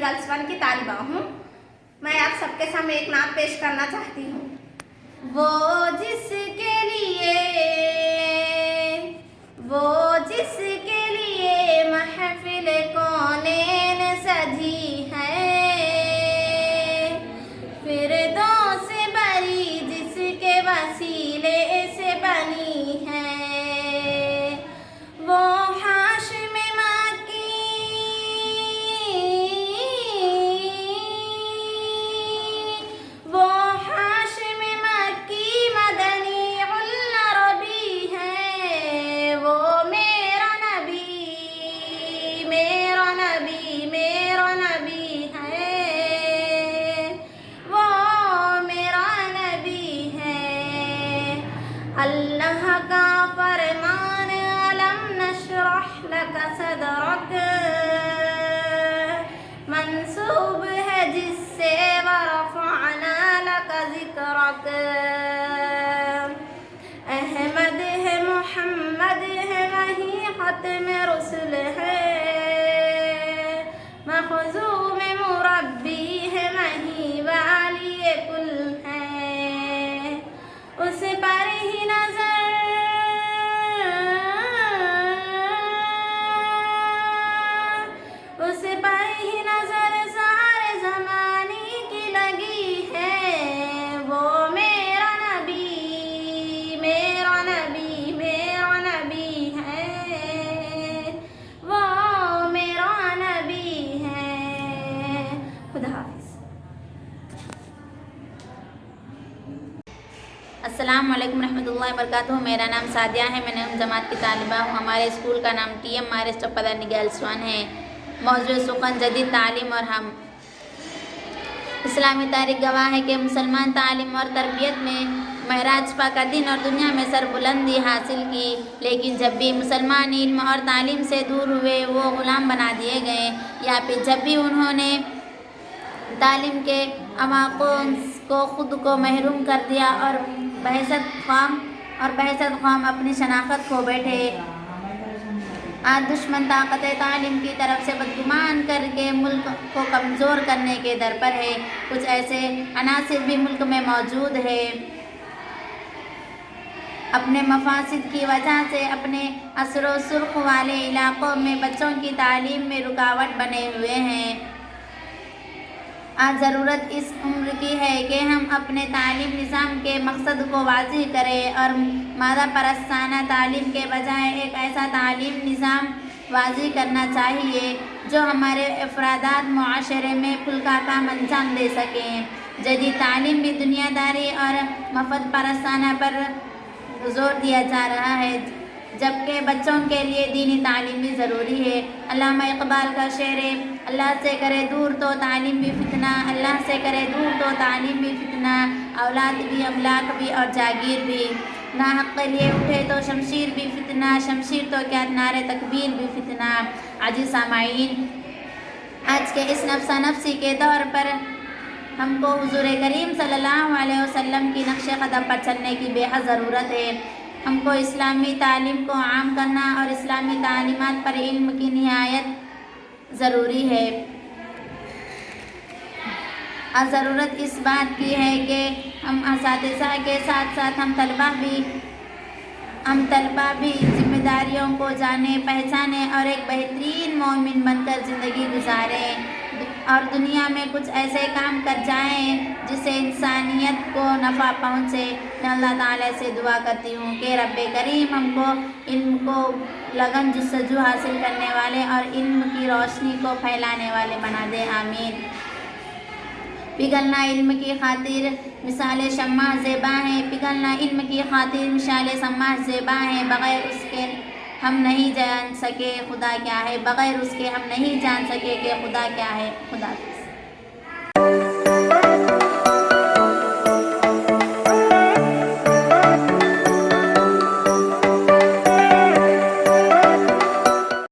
Girls 1 की तालिबा हूँ। मैं आप सबके सामने एक नात पेश करना चाहती हूँ। वो जिसके लिए महफिल कौनैन सजी है, फिरदौस बरी जिसके वसीले से बनी है, वो हाशिम मक्की, वो हाशिम मक्की मदनी उल अरबी है, वो मेरा नबी है, वो मेरा नबी है। अल्लाह का फरमान अलम नशरह लक सदरक मंसूब है जिससे वरफ़अना लक ज़िक्रक। अहमद है मोहम्मद है वही ख़त्म रुsul है, मख़ज़ूम मुरब्बी है वही वाली कुल है। उस पर ही नजर सारे ज़माने की लगी है, वो मेरा नबी है, वो मेरा नबी है। खुदा हाफिज़। अस्सलाम वालेकुम रहमतुल्लाहि वबरकातुहू। मेरा नाम सादिया है, मैं 9वीं जमात की तालिबा हूँ। हमारे स्कूल का नाम TMRS चौपादानी गर्ल्स 1 है। मौजूद सुखन जदीद तालीम और हम। इस्लामी तारीख गवाह है कि मुसलमान तालीम और तरबियत में महराज पा का दिन और दुनिया में सरबुलंदी हासिल की, लेकिन जब भी मुसलमान इल्म और तालीम से दूर हुए वो ग़ुलाम बना दिए गए, या फिर जब भी उन्होंने तालीम के अमाकों को खुद को महरूम कर दिया और बहसत ख्वाम अपनी शनाख्त खो बैठे। आज दुश्मन ताकत तालीम की तरफ से बदगुमान करके मुल्क को कमज़ोर करने के दर पर है। कुछ ऐसे अनासिर भी मुल्क में मौजूद है अपने मफासिद की वजह से अपने असरो सुर्ख वाले इलाक़ों में बच्चों की तालीम में रुकावट बने हुए हैं। आज ज़रूरत इस उम्र की है कि हम अपने तालीम निज़ाम के मकसद को वाज़ेह करें और मादा परस्ताना तालीम के बजाय एक ऐसा तालीम निज़ाम वाज़ेह करना चाहिए जो हमारे अफरादात मुआशरे में फुल्का काम अंजाम दे सकें। जदीद तालीम में दुनियादारी और मफद परस्ताना पर जोर दिया जा रहा है, जबकि बच्चों के लिए दीनी तालीम भी ज़रूरी है। अल्लामा इक़बाल का शेर है, अल्लाह से करे दूर तो तालीम भी फितना, अल्लाह से करे दूर तो तालीम भी फितना, औलाद भी अमलाक भी और जागीर भी। ना हक़ के लिए उठे तो शमशीर भी फितना, शमशीर तो क्या नारे तकबीर भी फितना। अज़ीज़ सामाईन, आज के इस नफ्सा नफ्सी के दौर पर हमको हुज़ूर करीम सल्लल्लाहु अलैहि वसल्लम की नक्श कदम पर चलने की बेहद ज़रूरत है। हमको इस्लामी तालीम को आम करना और इस्लामी तालीमात पर इल्म की निहायत ज़रूरी है। और ज़रूरत इस बात की है कि हम असातिज़ा के साथ साथ हम तलबा भी ज़िम्मेदारियों को जाने पहचाने और एक बेहतरीन मोमिन बनकर ज़िंदगी गुजारें और दुनिया में कुछ ऐसे काम कर जाएं जिससे इंसानियत को नफ़ा पहुँचे। मैं अल्लाह ताला से दुआ करती हूँ कि रब्बे करीम हमको इल्म को लगन जुस्तजू हासिल करने वाले और इल्म की रोशनी को फैलाने वाले बना दे, आमीन। पिघलना इल्म की खातिर मिसाल शम्मा ज़ेबा है, पिघलना इल्म की खातिर मिसाल शम्मा ज़ेबा है। बग़ैर उसके हम नहीं जान सके खुदा क्या है, बग़ैर उसके हम नहीं जान सके कि खुदा क्या है। खुदा हाफ़िज़।